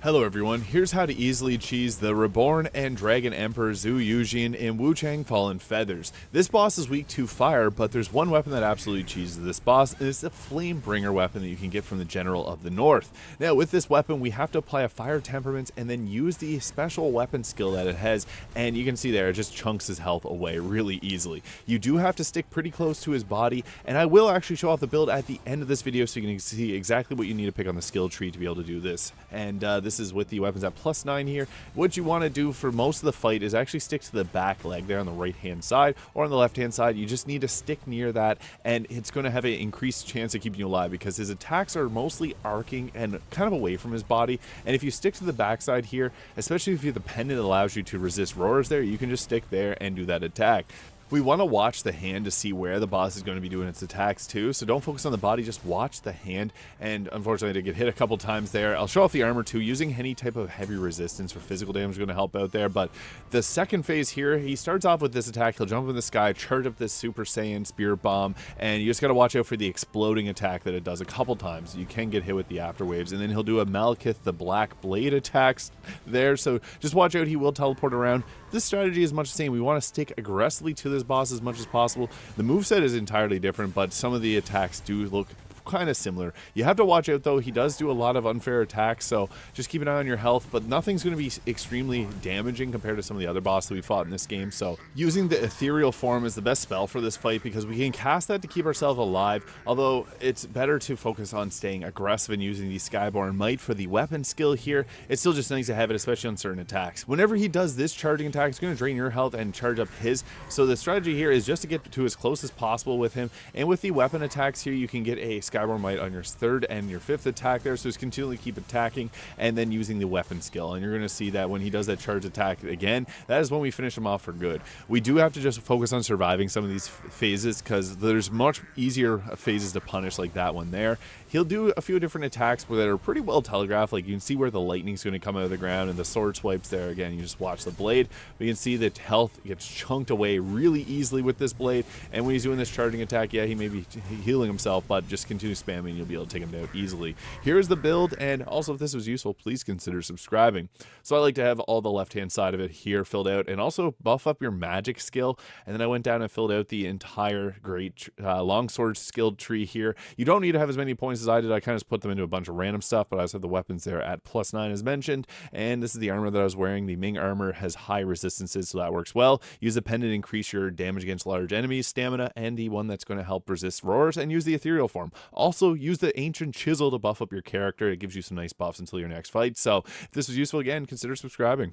Hello everyone, here's how to easily cheese the Reborn and Dragon Emperor Zhou Youjian in Wuchang Fallen Feathers. This boss is weak to fire, but there's one weapon that absolutely cheeses this boss, and it's the Flamebringer weapon that you can get from the General of the North. Now with this weapon, we have to apply a fire temperament and then use the special weapon skill that it has, and you can see there, it just chunks his health away really easily. You do have to stick pretty close to his body, and I will actually show off the build at the end of this video so you can see exactly what you need to pick on the skill tree to be able to do this. And this is with the weapons at +9 here. What you want to do for most of the fight is actually stick to the back leg there on the right hand side, or on the left hand side. You just need to stick near that, and it's going to have an increased chance of keeping you alive because his attacks are mostly arcing and kind of away from his body. And if you stick to the backside here, especially if the pendant allows you to resist roars there, you can just stick there and do that attack. We want to watch the hand to see where the boss is going to be doing its attacks too, so don't focus on the body, just watch the hand. And unfortunately I did get hit a couple times there. I'll show off the armor too. Using any type of heavy resistance for physical damage is going to help out there, but the second phase here, he starts off with this attack. He'll jump in the sky, charge up this Super Saiyan Spirit Bomb, and you just got to watch out for the exploding attack that it does a couple times. You can get hit with the afterwaves, and then he'll do a Malekith the Black Blade attacks there, so just watch out. He will teleport around. This strategy is much the same. We want to stick aggressively to this boss as much as possible. The moveset is entirely different, but some of the attacks do look kind of similar. You have to watch out though, he does do a lot of unfair attacks, so just keep an eye on your health, but nothing's going to be extremely damaging compared to some of the other bosses that we fought in this game. So using the ethereal form is the best spell for this fight because we can cast that to keep ourselves alive, although it's better to focus on staying aggressive and using the skyborn might for the weapon skill here. It's still just nice to have it, especially on certain attacks. Whenever he does this charging attack, it's going to drain your health and charge up his, so the strategy here is just to get to as close as possible with him. And with the weapon attacks here, you can get a skyborn might on your third and your fifth attack there, so just continually keep attacking and then using the weapon skill, and you're going to see that when he does that charge attack again, that is when we finish him off for good. We do have to just focus on surviving some of these phases because there's much easier phases to punish, like that one there. He'll do a few different attacks that are pretty well telegraphed, like you can see where the lightning's going to come out of the ground and the sword swipes there. Again, you just watch the blade, but you can see that health gets chunked away really easily with this blade, and when he's doing this charging attack, yeah, he may be healing himself, but just continue spamming and you'll be able to take him down easily. Here is the build, and also if this was useful, please consider subscribing. So I like to have all the left hand side of it here filled out, and also buff up your magic skill, and then I went down and filled out the entire great longsword skill tree here. You don't need to have as many points as I did. I kind of just put them into a bunch of random stuff, but I also have the weapons there at +9 as mentioned, and this is the armor that I was wearing. The Ming armor has high resistances, so that works well. Use the pendant to increase your damage against large enemies, stamina, and the one that's going to help resist roars, and use the ethereal form. Also use the ancient chisel to buff up your character. It gives you some nice buffs until your next fight. So if this was useful, again, consider subscribing.